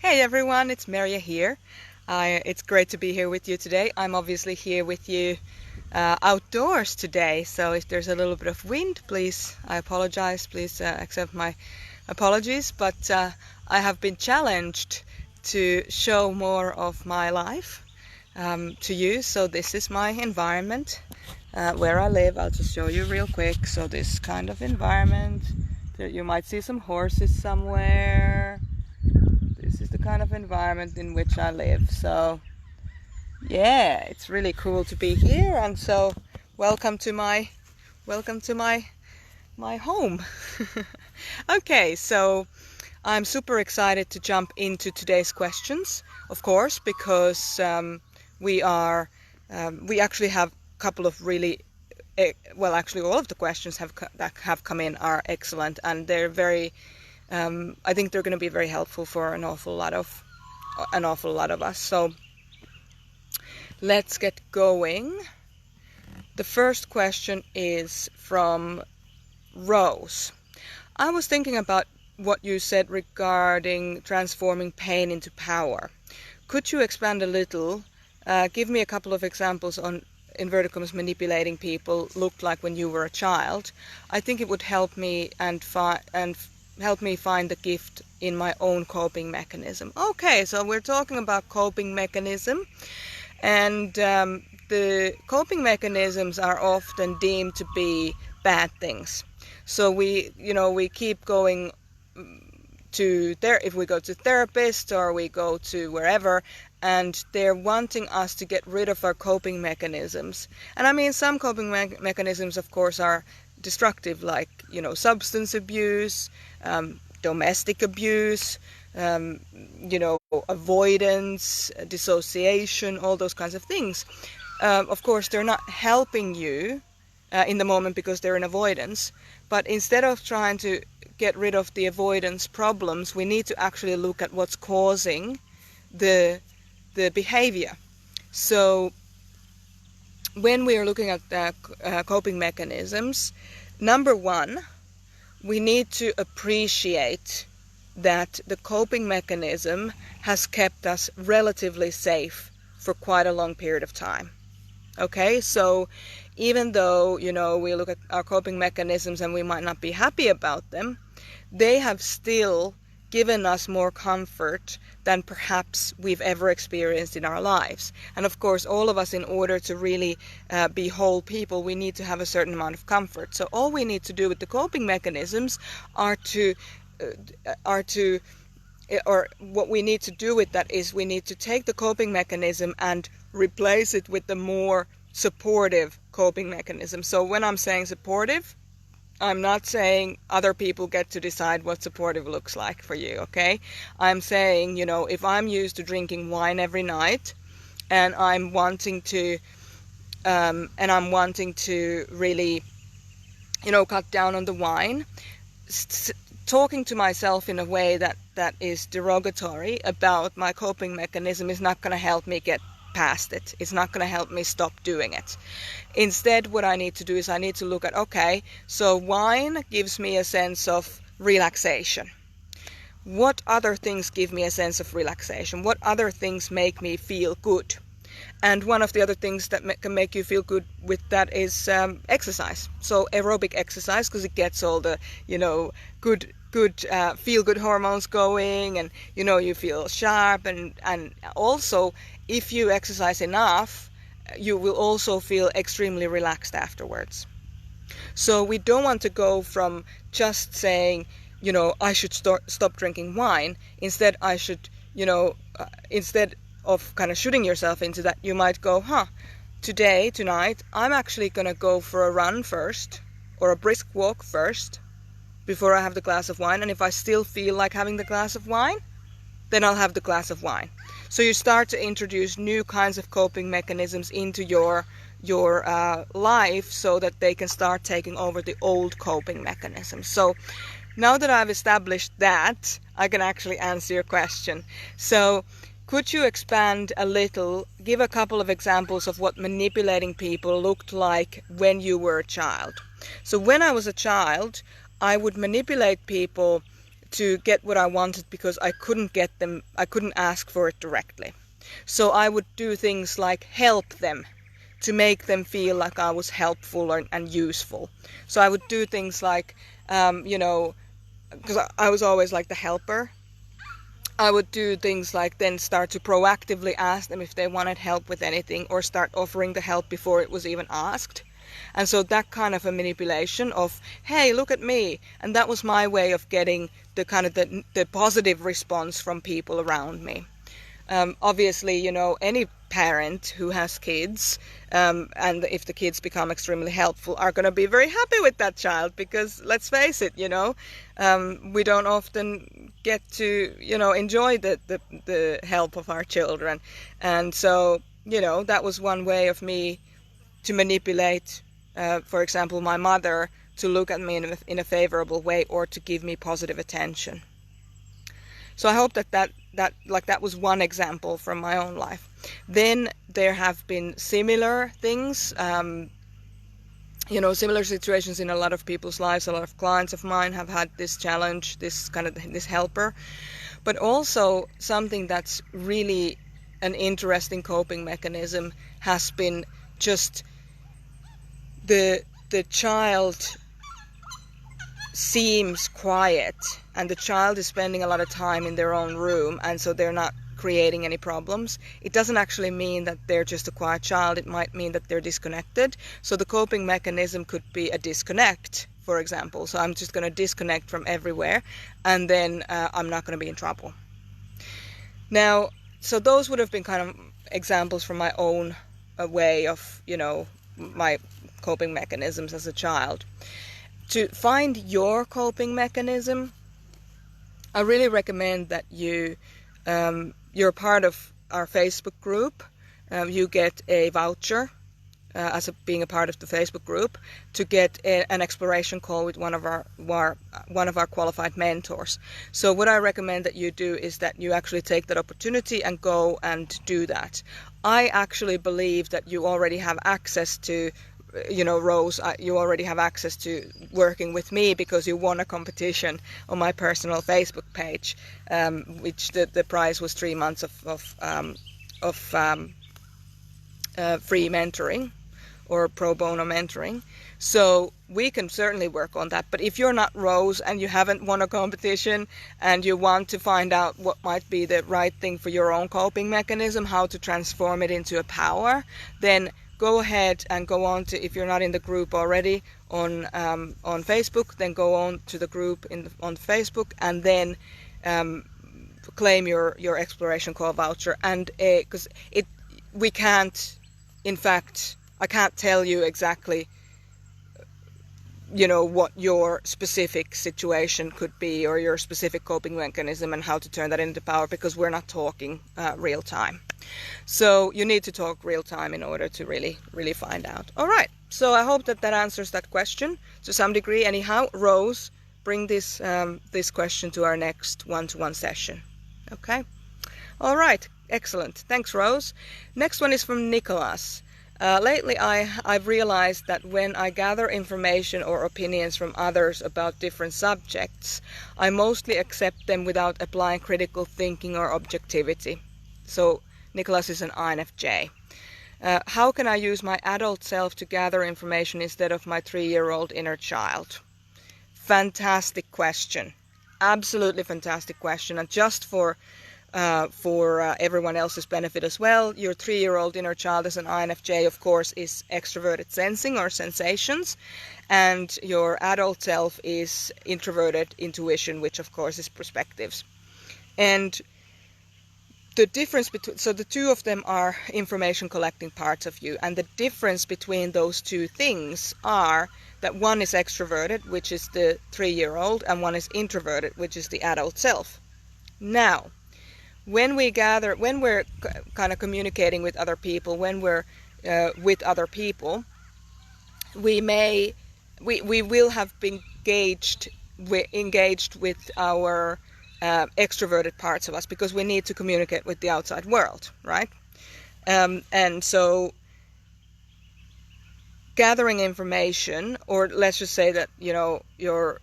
Hey everyone, it's Merja here. It's great to be here with you today. I'm obviously here with you outdoors today, so if there's a little bit of wind, please, I apologize, please accept my apologies, but I have been challenged to show more of my life to you, so this is my environment where I live. I'll just show you real quick. So this kind of environment, you might see some horses somewhere. This is the kind of environment in which I live. So yeah, it's really cool to be here, and so welcome to my home. Okay, so I'm super excited to jump into today's questions, of course, because we actually have a couple of really well, actually all of the questions that have come in are excellent, and they're very I think they're going to be very helpful for an awful lot of us. So let's get going. The first question is from Rose. I was thinking about what you said regarding transforming pain into power. Could you expand a little? Give me a couple of examples on inverted commas manipulating people looked like when you were a child. I think it would help me and help me find the gift in my own coping mechanism. Okay, so we're talking about coping mechanism, and the coping mechanisms are often deemed to be bad things. So we keep going to if we go to therapist or we go to wherever, and they're wanting us to get rid of our coping mechanisms. And I mean, some coping mechanisms, of course, are destructive, like substance abuse, domestic abuse, avoidance, dissociation, all those kinds of things. Of course, they're not helping you in the moment because they're in avoidance, but instead of trying to get rid of the avoidance problems, we need to actually look at what's causing the behavior. So when we are looking at coping mechanisms, number one, we need to appreciate that the coping mechanism has kept us relatively safe for quite a long period of time. Okay, so even though, we look at our coping mechanisms and we might not be happy about them, they have still given us more comfort than perhaps we've ever experienced in our lives. And of course, all of us, in order to really be whole people, we need to have a certain amount of comfort. So all we need to do with the coping mechanisms or what we need to do with that is we need to take the coping mechanism and replace it with the more supportive coping mechanism. So when I'm saying supportive, I'm not saying other people get to decide what supportive looks like for you, okay? I'm saying, if I'm used to drinking wine every night and I'm wanting to really, cut down on the wine, talking to myself in a way that is derogatory about my coping mechanism is not going to help me get past it. It's not going to help me stop doing it. Instead, what I need to do is I need to look at, okay, so wine gives me a sense of relaxation. What other things give me a sense of relaxation? What other things make me feel good? And one of the other things that can make you feel good with that is exercise. So aerobic exercise, because it gets all the, good feel-good hormones going, and, you feel sharp. And also, if you exercise enough, you will also feel extremely relaxed afterwards. So we don't want to go from just saying, I should stop drinking wine. Instead, I should, instead of kind of shooting yourself into that, you might go, tonight, I'm actually going to go for a run first, or a brisk walk first, before I have the glass of wine. And if I still feel like having the glass of wine, then I'll have the glass of wine. So you start to introduce new kinds of coping mechanisms into your life, so that they can start taking over the old coping mechanisms. So now that I've established that, I can actually answer your question. So could you expand a little, give a couple of examples of what manipulating people looked like when you were a child? So when I was a child, I would manipulate people to get what I wanted because I couldn't ask for it directly. So I would do things like help them to make them feel like I was helpful and useful. So I would do things like, because I was always like the helper, I would do things like then start to proactively ask them if they wanted help with anything, or start offering the help before it was even asked. And so that kind of a manipulation of, hey, look at me. And that was my way of getting the kind of the positive response from people around me. Obviously, any parent who has kids, and if the kids become extremely helpful, are going to be very happy with that child, because let's face it, we don't often get to, enjoy the help of our children. And so, that was one way of me to manipulate, for example, my mother to look at me in a favorable way, or to give me positive attention. So I hope that was one example from my own life. Then there have been similar things, similar situations in a lot of people's lives. A lot of clients of mine have had this challenge, this helper. But also something that's really an interesting coping mechanism has been just the child seems quiet, and the child is spending a lot of time in their own room, and so they're not creating any problems. It doesn't actually mean that they're just a quiet child. It might mean that they're disconnected. So the coping mechanism could be a disconnect, for example. So I'm just going to disconnect from everywhere, and then I'm not going to be in trouble. Now, so those would have been kind of examples from my own way of, my coping mechanisms as a child. To find your coping mechanism, I really recommend that you're part of our Facebook group. You get a voucher as being a part of the Facebook group to get an exploration call with one of our qualified mentors. So what I recommend that you do is that you actually take that opportunity and go and do that. I actually believe that you already have access to, Rose, you already have access to working with me because you won a competition on my personal Facebook page, which the prize was 3 months of free mentoring or pro bono mentoring. So we can certainly work on that. But if you're not Rose and you haven't won a competition and you want to find out what might be the right thing for your own coping mechanism, how to transform it into a power, then go ahead and go on to, if you're not in the group already on Facebook, then go on to the group on Facebook, and then claim your exploration call voucher. And because we can't, in fact, I can't tell you exactly, what your specific situation could be, or your specific coping mechanism, and how to turn that into power, because we're not talking real time. So you need to talk real time in order to really, really find out. All right. So I hope that answers that question to some degree. Anyhow, Rose, bring this question to our next one-to-one session. Okay. All right. Excellent. Thanks, Rose. Next one is from Nicholas. Lately, I've realized that when I gather information or opinions from others about different subjects, I mostly accept them without applying critical thinking or objectivity. So Nicholas is an INFJ. How can I use my adult self to gather information instead of my 3-year-old inner child? Fantastic question. Absolutely fantastic question. And just for everyone else's benefit as well, your 3-year-old inner child as an INFJ, of course, is extroverted sensing or sensations, and your adult self is introverted intuition, which of course is perspectives. And the difference between, so the two of them are information collecting parts of you, and the difference between those two things are that one is extroverted, which is the 3-year-old, and one is introverted, which is the adult self. Now, when we're kind of communicating with other people, when we're with other people, we will have been engaged with our extroverted parts of us, because we need to communicate with the outside world, right? And so gathering information, or let's just say that your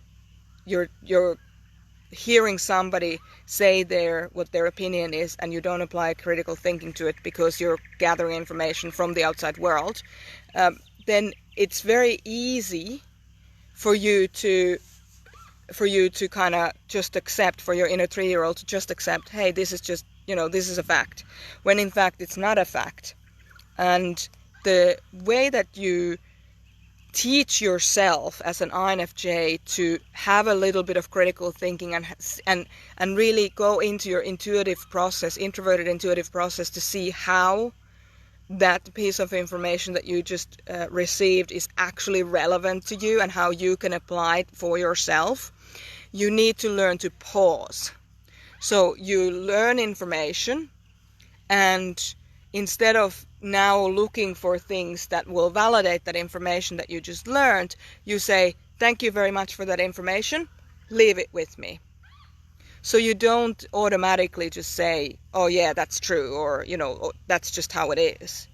hearing somebody say what their opinion is, and you don't apply critical thinking to it because you're gathering information from the outside world, then it's very easy for you to kind of just accept, for your inner 3-year-old to just accept, hey, this is just, this is a fact, when in fact it's not a fact. And the way that you teach yourself as an INFJ to have a little bit of critical thinking and really go into your intuitive process, introverted intuitive process, to see how that piece of information that you just received is actually relevant to you and how you can apply it for yourself. You need to learn to pause. So you learn information, and instead of now looking for things that will validate that information that you just learned, you say, thank you very much for that information, leave it with me. So you don't automatically just say, oh yeah, that's true, or that's just how it is.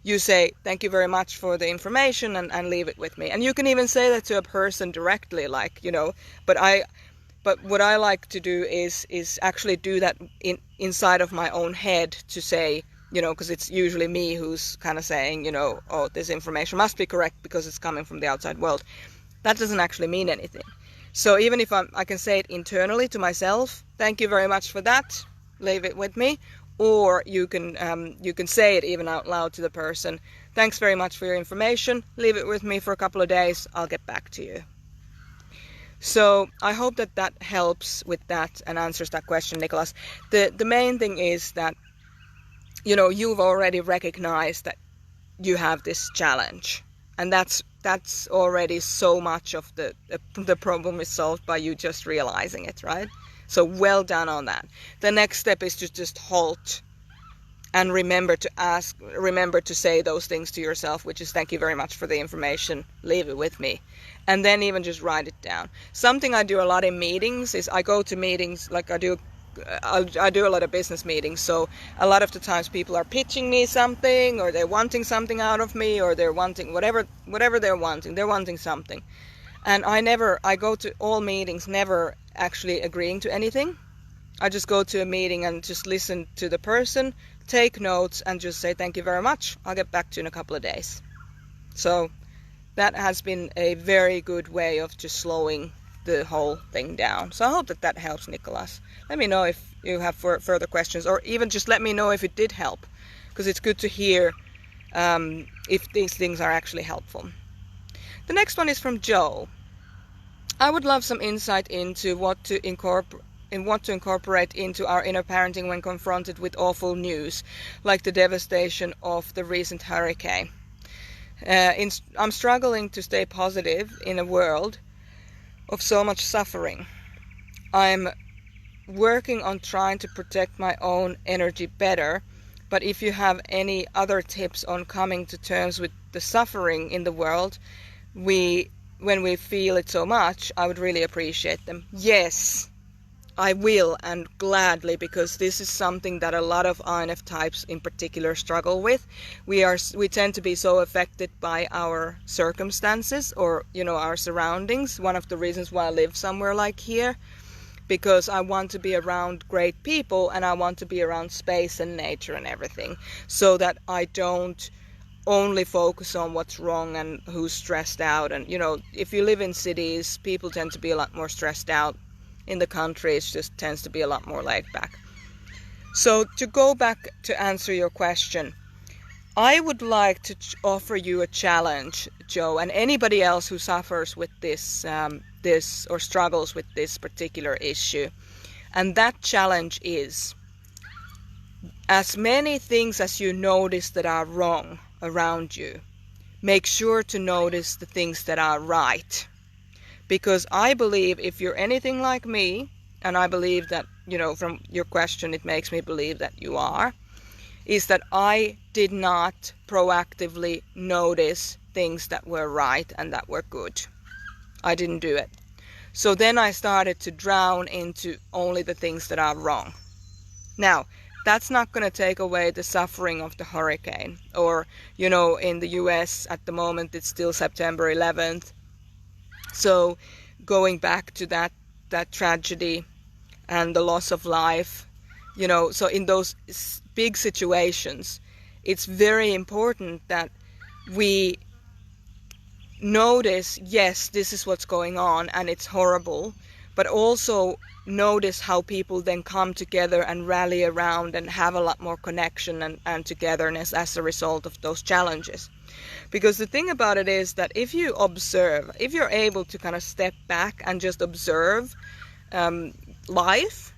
You say, thank you very much for the information, and leave it with me. And you can even say that to a person directly, but what I like to do is actually do that inside of my own head, to say, because it's usually me who's kind of saying, oh, this information must be correct because it's coming from the outside world. That doesn't actually mean anything. So even if I can say it internally to myself, thank you very much for that, leave it with me. Or you can say it even out loud to the person, thanks very much for your information, leave it with me for a couple of days, I'll get back to you. So I hope that helps with that and answers that question, Nicholas. The main thing is that you've already recognized that you have this challenge, and that's already so much of the problem is solved by you just realizing it, right? So well done on that. The next step is to just halt and remember to say those things to yourself, which is thank you very much for the information, leave it with me. And then even just write it down. Something I do a lot in meetings is I go to meetings, like I do a lot of business meetings, so a lot of the times people are pitching me something, or they're wanting something out of me, or they're wanting whatever they're wanting something. And I go to all meetings never actually agreeing to anything. I just go to a meeting and just listen to the person, take notes, and just say thank you very much, I'll get back to you in a couple of days. So that has been a very good way of just slowing the whole thing down. So I hope that helps, Nicholas. Let me know if you have further questions, or even just let me know if it did help, because it's good to hear if these things are actually helpful. The next one is from Joe. I would love some insight into what to incorporate into our inner parenting when confronted with awful news, like the devastation of the recent hurricane. I'm struggling to stay positive in a world of so much suffering. I'm working on trying to protect my own energy better, but if you have any other tips on coming to terms with the suffering in the world, when we feel it so much, I would really appreciate them. Yes, I will, and gladly, because this is something that a lot of INF types in particular struggle with. We tend to be so affected by our circumstances, or our surroundings. One of the reasons why I live somewhere like here, because I want to be around great people, and I want to be around space and nature and everything, so that I don't only focus on what's wrong and who's stressed out. And if you live in cities, people tend to be a lot more stressed out. In the country, it just tends to be a lot more laid back. So to go back to answer your question, I would like to offer you a challenge, Joe, and anybody else who suffers with this or struggles with this particular issue. And that challenge is, as many things as you notice that are wrong around you, make sure to notice the things that are right. Because I believe, if you're anything like me, and I believe that, from your question, it makes me believe that you are, is that I did not proactively notice things that were right and that were good. I didn't do it. So then I started to drown into only the things that are wrong. Now, that's not going to take away the suffering of the hurricane. Or, in the US at the moment, it's still September 11th. So going back to that tragedy, and the loss of life, you know. So in those big situations, it's very important that we notice, yes, this is what's going on and it's horrible, but also notice how people then come together and rally around and have a lot more connection and togetherness as a result of those challenges. Because the thing about it is that if you observe, if you're able to kind of step back and just observe life,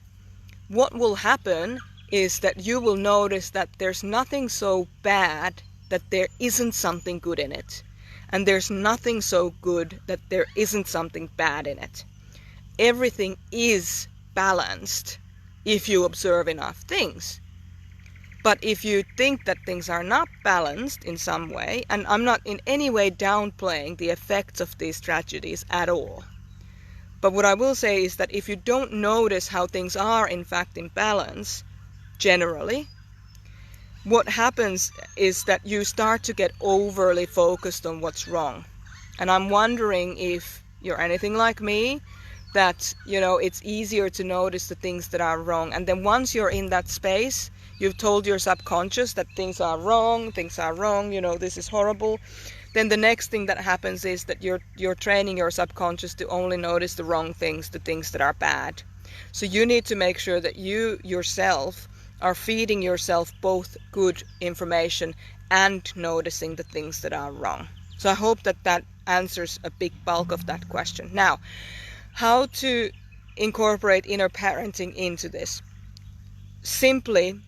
what will happen is that you will notice that there's nothing so bad that there isn't something good in it. And there's nothing so good that there isn't something bad in it. Everything is balanced if you observe enough things. But if you think that things are not balanced in some way, and I'm not in any way downplaying the effects of these tragedies at all, but what I will say is that if you don't notice how things are in fact in balance, generally, what happens is that you start to get overly focused on what's wrong. And I'm wondering if you're anything like me, that, you know, it's easier to notice the things that are wrong. And then once you're in that space, you've told your subconscious that things are wrong, you know, this is horrible. Then the next thing that happens is that you're training your subconscious to only notice the wrong things, the things that are bad. So you need to make sure that you yourself are feeding yourself both good information and noticing the things that are wrong. So I hope that that answers a big bulk of that question. Now, how to incorporate inner parenting into this? Simply,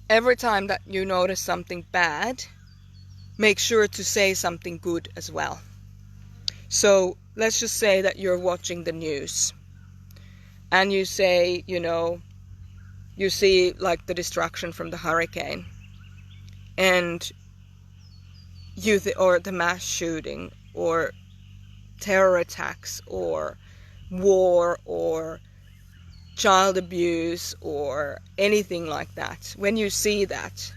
every time that you notice something bad, make sure to say something good as well. So let's just say that you're watching the news and you say, you know, you see like the destruction from the hurricane, and or the mass shooting, or terror attacks, or war, or child abuse, or anything like that. When you see that,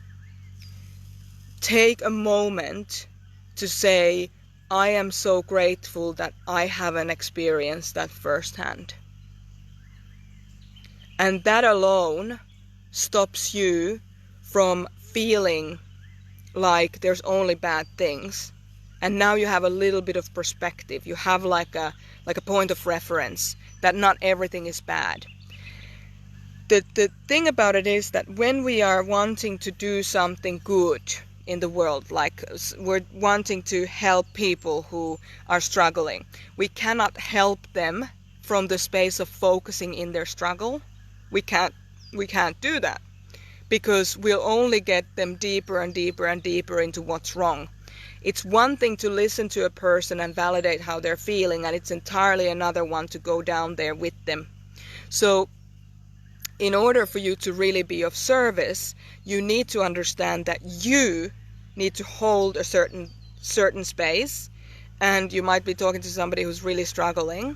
take a moment to say, I am so grateful that I haven't experienced that firsthand. And that alone stops you from feeling like there's only bad things. And now you have a little bit of perspective. You have like a point of reference that not everything is bad. The thing about it is that when we are wanting to do something good in the world, like we're wanting to help people who are struggling, we cannot help them from the space of focusing in their struggle. We can't do that, because we'll only get them deeper and deeper and deeper into what's wrong. It's one thing to listen to a person and validate how they're feeling, and it's entirely another one to go down there with them. So in order for you to really be of service, you need to understand that you need to hold a certain space, and you might be talking to somebody who's really struggling,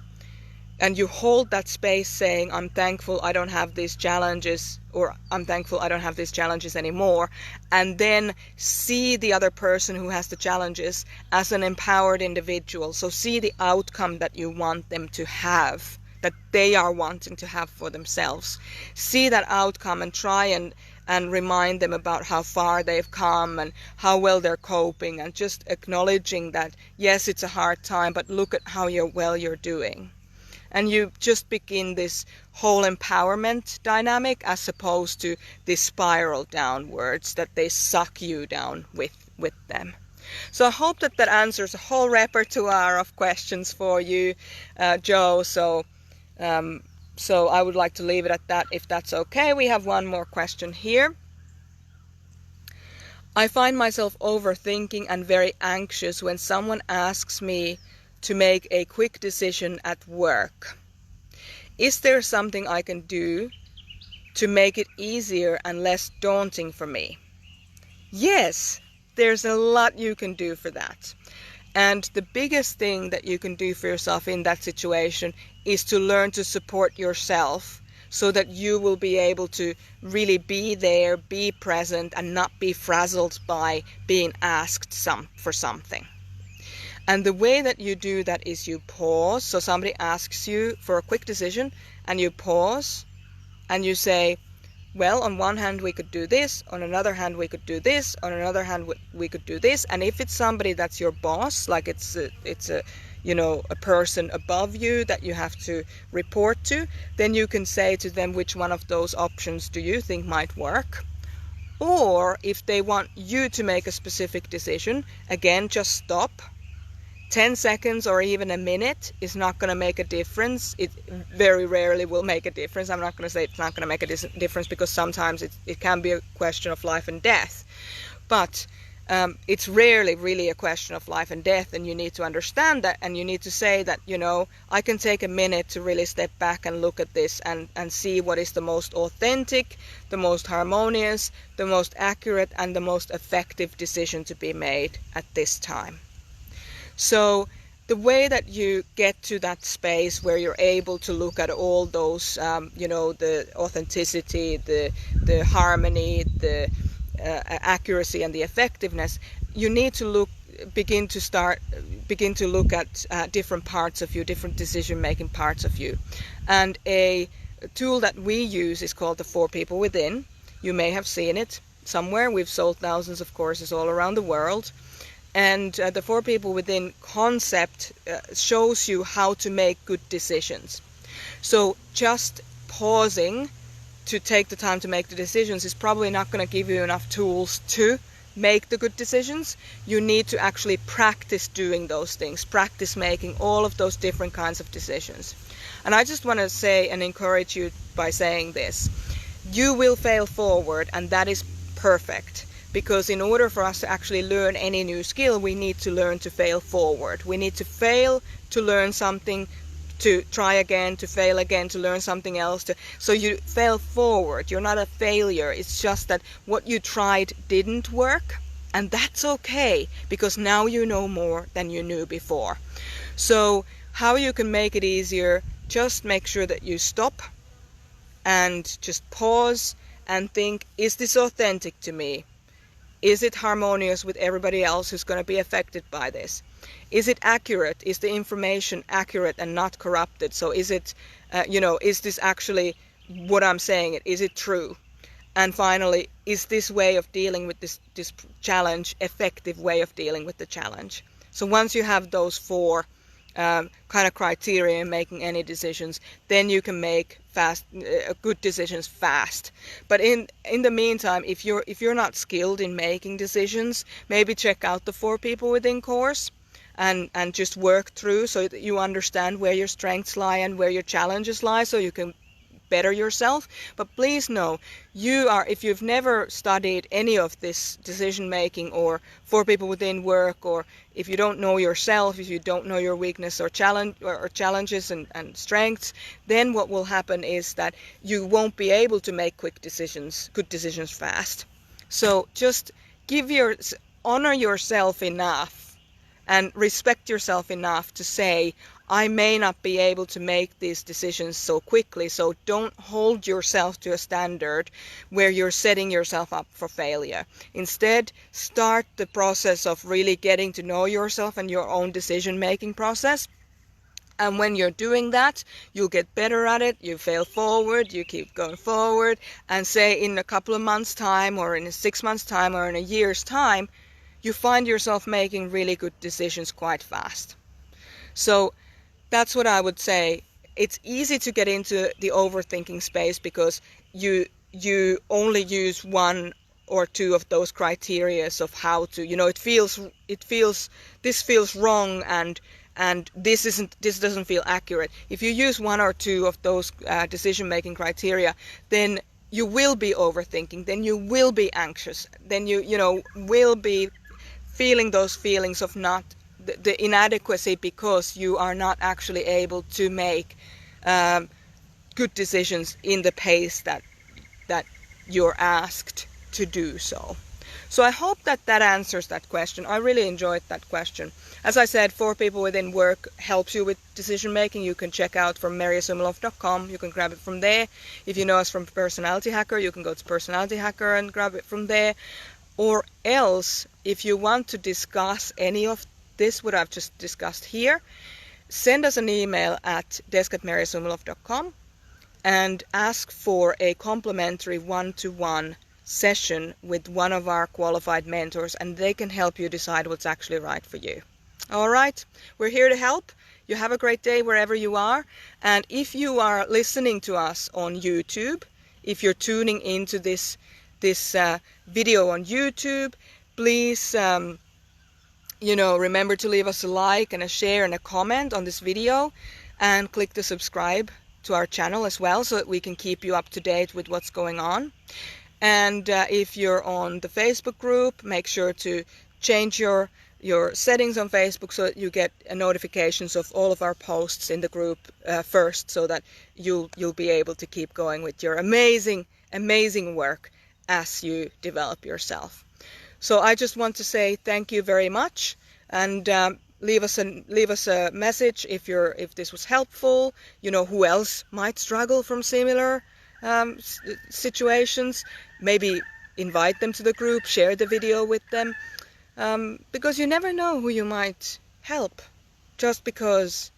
and you hold that space saying, I'm thankful I don't have these challenges, or I'm thankful I don't have these challenges anymore, and then see the other person who has the challenges as an empowered individual. So see the outcome that you want them to have, that they are wanting to have for themselves. See that outcome and try and remind them about how far they've come and how well they're coping, and just acknowledging that, yes, it's a hard time, but look at how well you're doing. And you just begin this whole empowerment dynamic, as opposed to this spiral downwards that they suck you down with them. So I hope that answers a whole repertoire of questions for you, Joe. So I would like to leave it at that, if that's okay. We have one more question here. I find myself overthinking and very anxious when someone asks me to make a quick decision at work. Is there something I can do to make it easier and less daunting for me? Yes, there's a lot you can do for that. And the biggest thing that you can do for yourself in that situation is to learn to support yourself, so that you will be able to really be there, be present, and not be frazzled by being asked for something. And the way that you do that is you pause. So somebody asks you for a quick decision and you pause and you say, well, on one hand we could do this, on another hand we could do this, on another hand we could do this. And if it's somebody that's your boss, like it's a a person above you that you have to report to, then you can say to them, which one of those options do you think might work? Or if they want you to make a specific decision, again, just stop. 10 seconds or even a minute is not going to make a difference. It very rarely will make a difference. I'm not going to say it's not going to make a difference, because sometimes it can be a question of life and death. But it's rarely really a question of life and death, and you need to understand that, and you need to say that, I can take a minute to really step back and look at this and see what is the most authentic, the most harmonious, the most accurate, and the most effective decision to be made at this time. So the way that you get to that space where you're able to look at all those, the authenticity, the harmony, the accuracy and the effectiveness, you need to begin to look at different parts of you, different decision-making parts of you. And a tool that we use is called the 4 People Within. You may have seen it somewhere. We've sold thousands of courses all around the world. And the 4 People Within concept shows you how to make good decisions. So just pausing to take the time to make the decisions is probably not going to give you enough tools to make the good decisions. You need to actually practice doing those things, practice making all of those different kinds of decisions. And I just want to say and encourage you by saying this. You will fail forward, and that is perfect. Because in order for us to actually learn any new skill, we need to learn to fail forward. We need to fail to learn something, to try again, to fail again, to learn something else. So you fail forward. You're not a failure. It's just that what you tried didn't work. And that's okay, because now you know more than you knew before. So how you can make it easier, just make sure that you stop and just pause and think, is this authentic to me? Is it harmonious with everybody else who's going to be affected by this? Is it accurate? Is the information accurate and not corrupted? So is it, is this actually what I'm saying? Is it true? And finally, is this way of dealing with this challenge effective way of dealing with the challenge? So once you have those 4 kind of criteria in making any decisions, then you can make good decisions fast. But in the meantime, if you're not skilled in making decisions, maybe check out the 4 People Within course and just work through so that you understand where your strengths lie and where your challenges lie, so you can better yourself. But please know, if you've never studied any of this decision making or 4 People Within work, or if you don't know yourself, if you don't know your weakness or challenges and strengths, then what will happen is that you won't be able to make good decisions fast. So just honor yourself enough and respect yourself enough to say, I may not be able to make these decisions so quickly, so don't hold yourself to a standard where you're setting yourself up for failure. Instead, start the process of really getting to know yourself and your own decision-making process. And when you're doing that, you'll get better at it, you fail forward, you keep going forward, and say in a couple of months' time, or in 6 months' time, or in a year's time, you find yourself making really good decisions quite fast. So that's what I would say. It's easy to get into the overthinking space because you only use 1 or 2 of those criteria of how to, this feels wrong and this doesn't feel accurate. If you use 1 or 2 of those decision-making criteria, then you will be overthinking, then you will be anxious, then you will be feeling those feelings of not the inadequacy because you are not actually able to make good decisions in the pace that you're asked to do so. So I hope that answers that question. I really enjoyed that question. As I said, 4 People Within work helps you with decision making. You can check out from merjasumiloff.com. You can grab it from there. If you know us from Personality Hacker, you can go to Personality Hacker and grab it from there. Or else, if you want to discuss any of this, what I've just discussed here, send us an email at desk@merjasumiloff.com and ask for a complimentary one-to-one session with one of our qualified mentors, and they can help you decide what's actually right for you. All right, we're here to help. You have a great day wherever you are. And if you are listening to us on YouTube, if you're tuning into this video on YouTube, please remember to leave us a like and a share and a comment on this video, and click the subscribe to our channel as well, so that we can keep you up to date with what's going on. And if you're on the Facebook group, make sure to change your settings on Facebook so that you get notifications of all of our posts in the group first, so that you'll be able to keep going with your amazing work as you develop yourself. So I just want to say thank you very much, and leave us a message if this was helpful. Who else might struggle from similar situations. Maybe invite them to the group, share the video with them. Because you never know who you might help just because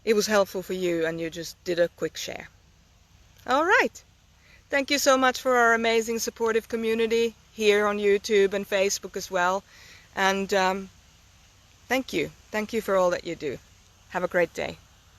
it was helpful for you and you just did a quick share. All right. Thank you so much for our amazing supportive community here on YouTube and Facebook as well. And thank you. Thank you for all that you do. Have a great day.